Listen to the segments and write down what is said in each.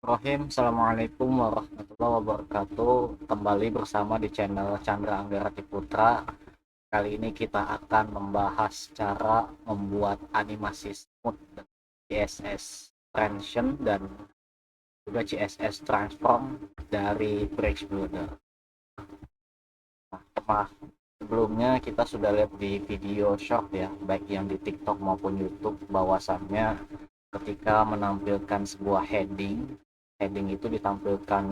Bismillahirrahmanirrahim. Assalamualaikum warahmatullahi wabarakatuh. Kembali bersama di channel Chandra Anggarati Putra. Kali ini kita akan membahas cara membuat animasi smooth CSS Transition dan juga CSS Transform dari Breaks Builder. Nah, sebelumnya kita sudah lihat di video short ya, baik yang di TikTok maupun YouTube, bahwasannya ketika menampilkan sebuah heading itu ditampilkan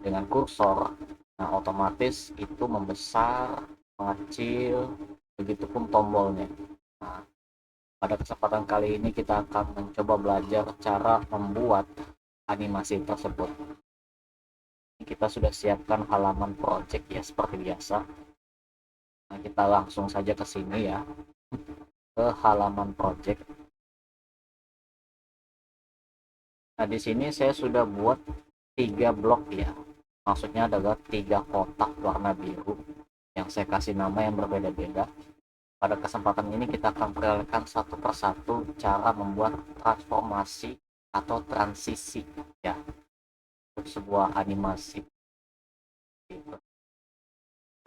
dengan kursor, nah otomatis itu membesar, mengecil, begitupun tombolnya. Nah, pada kesempatan kali ini kita akan mencoba belajar cara membuat animasi tersebut. Kita sudah siapkan halaman project ya seperti biasa. Nah, kita langsung saja ke sini ya, ke halaman project. Nah, di sini saya sudah buat 3 blok ya. Maksudnya adalah 3 kotak warna biru yang saya kasih nama yang berbeda-beda. Pada kesempatan ini kita akan perlihatkan satu persatu cara membuat transformasi atau transisi ya untuk sebuah animasi.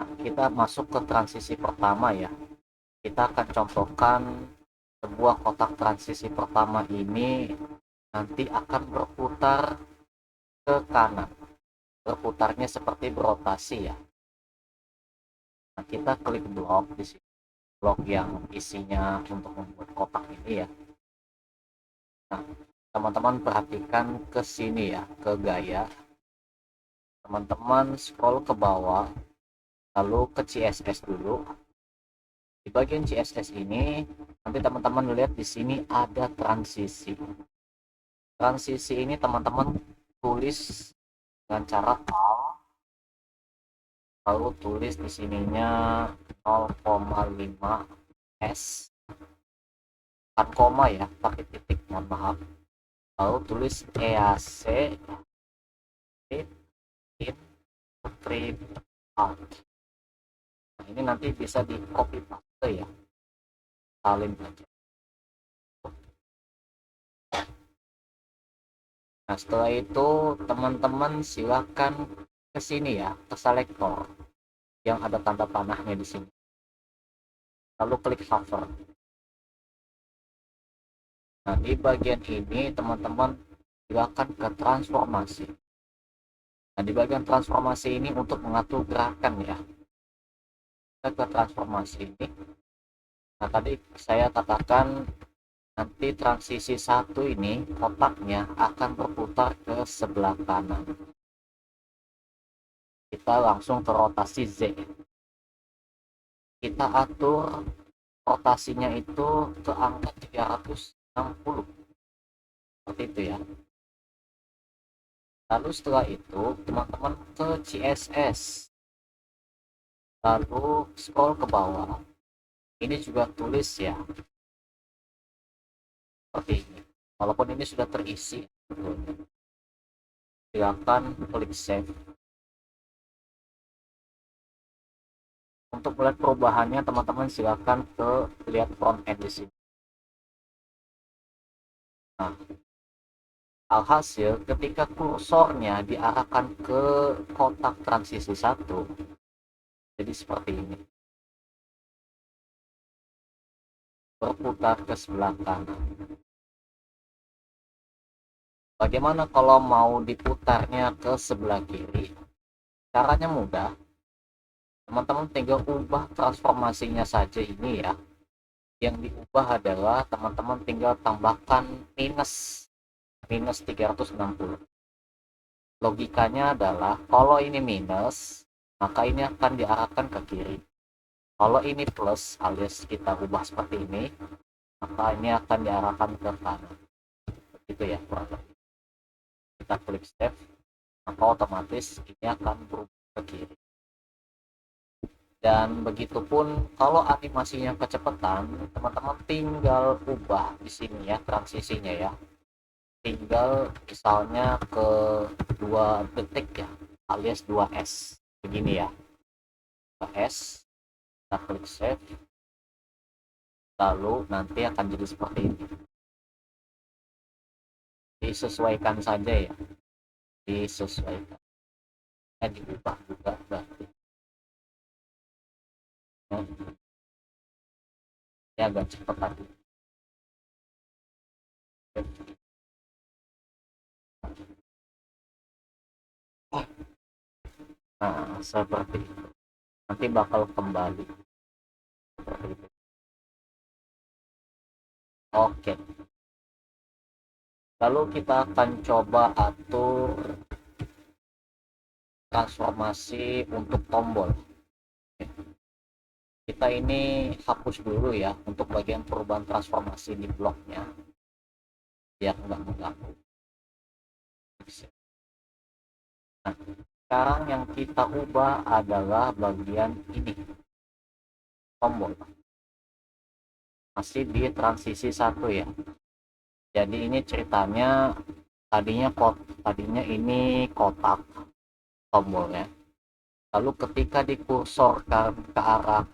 Nah, kita masuk ke transisi pertama ya. Kita akan contohkan sebuah kotak transisi pertama ini nanti akan berputar ke kanan. Berputarnya seperti berotasi ya. Nah, kita klik blok di sini. Blok yang isinya untuk membuat kotak ini ya. Nah, teman-teman perhatikan ke sini ya, ke gaya. Teman-teman scroll ke bawah, lalu ke CSS dulu. Di bagian CSS ini, nanti teman-teman lihat di sini ada transisi. Transisi ini teman-teman tulis dengan cara alt, lalu tulis di sininya 0,5 S, bukan koma ya, pakai titik, mohon maaf. Lalu tulis EAC in print out. Nah, ini nanti bisa di copy paste ya, salin aja. Nah, setelah itu teman-teman silakan ke sini ya, ke selektor yang ada tanda panahnya di sini. Lalu klik hover. Nah, di bagian ini teman-teman silakan ke transformasi. Nah, di bagian transformasi ini untuk mengatur gerakan ya. Kita ke transformasi ini. Nah, tadi saya katakan nanti transisi satu ini kotaknya akan berputar ke sebelah kanan. Kita langsung ke rotasi Z. Kita atur rotasinya itu ke angka 360. Seperti itu ya. Lalu setelah itu teman-teman ke CSS. Lalu scroll ke bawah. Ini juga tulis ya. Seperti ini. Walaupun ini sudah terisi. Silakan klik save. Untuk melihat perubahannya teman-teman silakan ke lihat front end di sini. Nah, alhasil ketika kursornya diarahkan ke kotak transisi satu, jadi seperti ini. Berputar ke sebelah kanan. Bagaimana kalau mau diputarnya ke sebelah kiri? Caranya mudah. Teman-teman tinggal ubah transformasinya saja ini ya. Yang diubah adalah teman-teman tinggal tambahkan minus 360. Logikanya adalah kalau ini minus, maka ini akan diarahkan ke kiri. Kalau ini plus alias kita ubah seperti ini, maka ini akan diarahkan ke kanan. Begitu ya kurang lebih. Kita klik save, maka otomatis ini akan berubah ke kiri. Dan begitupun kalau animasinya kecepatan, teman-teman tinggal ubah di sini ya transisinya ya. Tinggal misalnya ke 2 detik ya, alias 2S. Begini ya. 2S, kita klik save. Lalu nanti akan jadi seperti ini. Disesuaikan saja ya. disesuaikan, diubah juga berarti. Ya agak cepat tadi. Nah, seperti itu. Nanti bakal kembali seperti itu. Oke. Lalu kita akan coba atur transformasi untuk tombol. Kita ini hapus dulu ya untuk bagian perubahan transformasi di bloknya biar nggak mengganggu. Nah, sekarang yang kita ubah adalah bagian ini, tombol. Masih di transisi 1 ya. Jadi ini ceritanya tadinya ini kotak tombolnya. Lalu ketika dikursorkan ke arah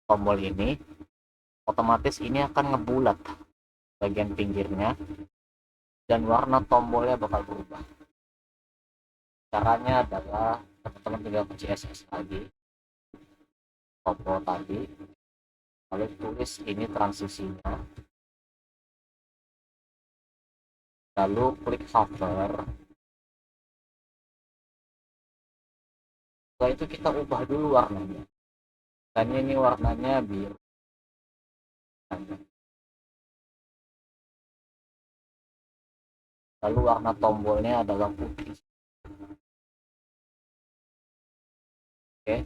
tombol ini, otomatis ini akan ngebulat bagian pinggirnya dan warna tombolnya bakal berubah. Caranya adalah teman-teman tinggal ke CSS lagi, tombol tadi, lalu tulis ini transisinya, lalu klik hover. Setelah itu kita ubah dulu warnanya, dan ini warnanya biru. Lalu warna tombolnya adalah putih. Oke.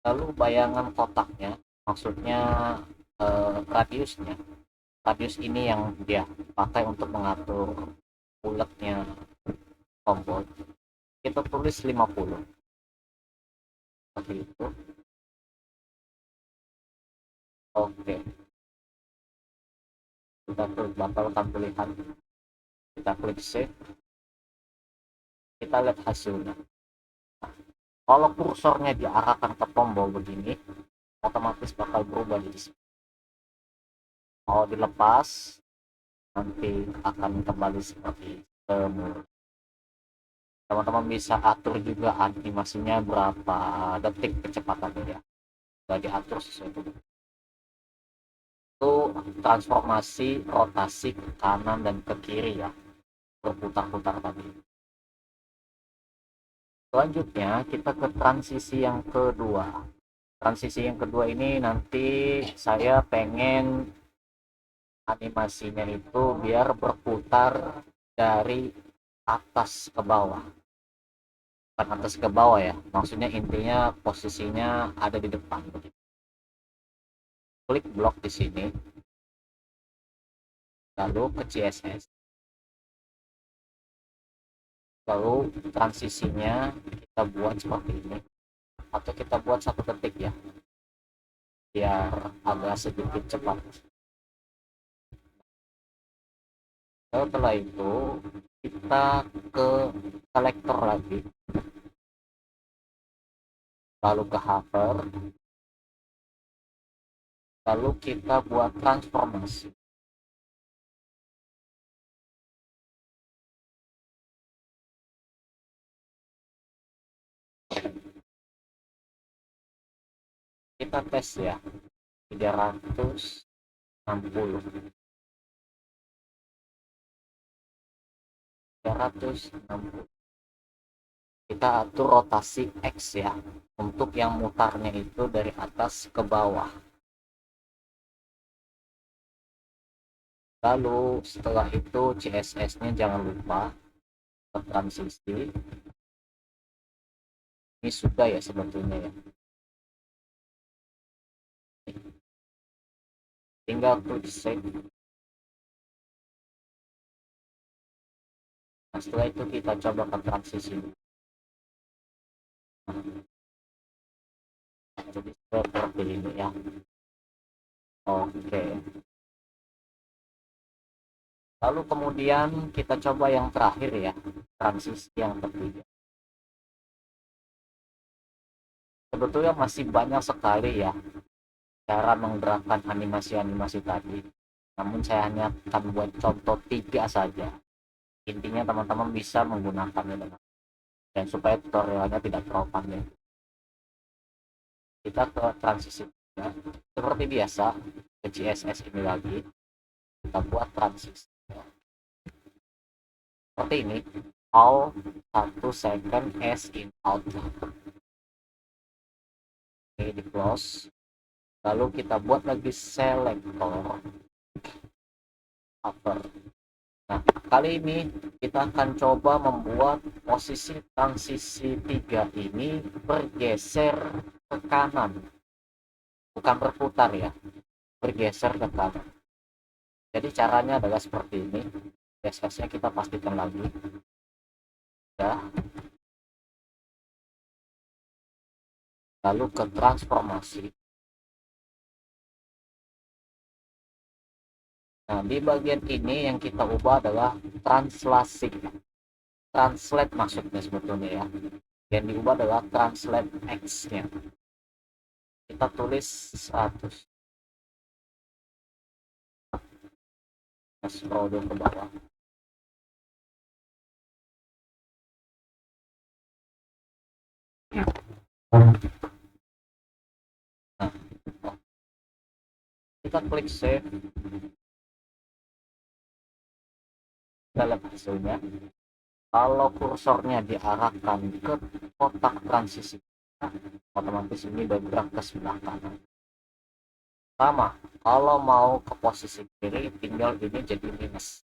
Lalu bayangan kotaknya, maksudnya radiusnya. Radius ini yang dia pakai untuk mengatur bulatnya tombol. Kita tulis 50. Seperti itu. Oke. Kita bakal tampilan. Kita klik save. Kita lihat hasilnya. Kalau kursornya diarahkan ke tombol begini, otomatis bakal berubah di sini. Mau dilepas, nanti akan kembali seperti semula. Teman-teman bisa atur juga animasinya berapa detik kecepatannya ya. Sudah diatur sesuai itu. Itu transformasi rotasi ke kanan dan ke kiri ya, berputar-putar tadi. Selanjutnya kita ke transisi yang kedua. Transisi yang kedua ini nanti saya pengen animasinya itu biar berputar dari atas ke bawah. Bukan atas ke bawah ya, maksudnya intinya posisinya ada di depan. Klik blok di sini, lalu ke CSS, lalu transisinya kita buat seperti ini, atau kita buat 1 detik ya, biar agak sedikit cepat. Setelah itu kita ke selektor lagi, lalu ke hover, lalu kita buat transformasi. Kita tes ya, 360. Kita atur rotasi X ya, untuk yang mutarnya itu dari atas ke bawah. Lalu setelah itu CSS-nya jangan lupa ke transisi. Ini sudah ya sebetulnya ya. Tinggal klik save. Nah, setelah itu kita coba ke transisi. Jadi seperti ini ya. Oke. Lalu kemudian kita coba yang terakhir ya, transisi yang ketiga. Sebetulnya masih banyak sekali ya cara menggerakkan animasi-animasi tadi. Namun saya hanya akan buat contoh 3 saja. Intinya teman-teman bisa menggunakannya dengan, dan supaya tutorialnya tidak terlalu panjang, kita ke transisi ya. Seperti biasa ke CSS ini lagi, kita buat transisi ya. Seperti ini, all 1 second as in out. Oke, di close. Lalu kita buat lagi selector cover. Nah, kali ini kita akan coba membuat posisi transisi 3 ini bergeser ke kanan, bukan berputar ya, bergeser ke kanan. Jadi caranya adalah seperti ini. CSS-nya kita pastikan lagi ya. Lalu ke transformasi. Nah, di bagian ini yang kita ubah adalah translasi, translate maksudnya sebetulnya ya. Yang diubah adalah translate X-nya. Kita tulis 100. Scroll dulu ke bawah. Nah, kita klik save. Kita lihat hasilnya. Kalau kursornya diarahkan ke kotak transisi, otomatis ini bergerak ke sebelah kanan. Sama, kalau mau ke posisi kiri, tinggal ini jadi minus.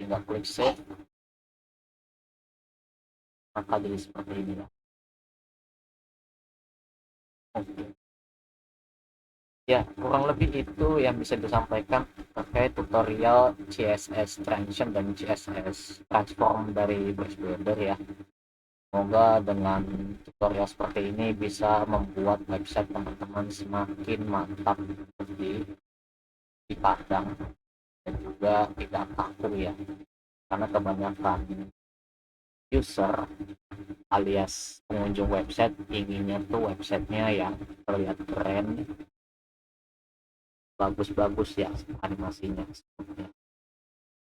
Tinggal klik save, maka jadi seperti ini ya. Oke. Ya, kurang lebih itu yang bisa disampaikan terkait tutorial CSS transition dan CSS transform dari Brush Builder ya. Semoga dengan tutorial seperti ini bisa membuat website teman-teman semakin mantap dipandang dan juga tidak kaku ya. Karena kebanyakan user alias pengunjung website inginnya tuh websitenya yang terlihat keren, bagus-bagus ya animasinya.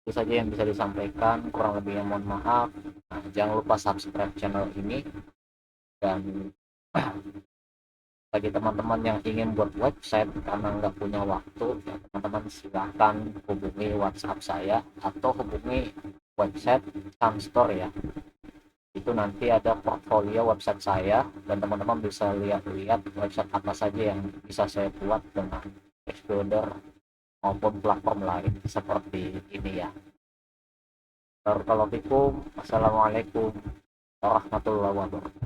Itu saja yang bisa disampaikan, kurang lebihnya mohon maaf. Nah, jangan lupa subscribe channel ini, dan bagi teman-teman yang ingin buat website karena nggak punya waktu ya, teman-teman silahkan hubungi WhatsApp saya atau hubungi website Sunstore ya. Itu nanti ada portfolio website saya dan teman-teman bisa lihat-lihat website apa saja yang bisa saya buat dengan Explorer maupun platform lain seperti ini ya. Barakallahu fikum. Assalamualaikum warahmatullahi wabarakatuh.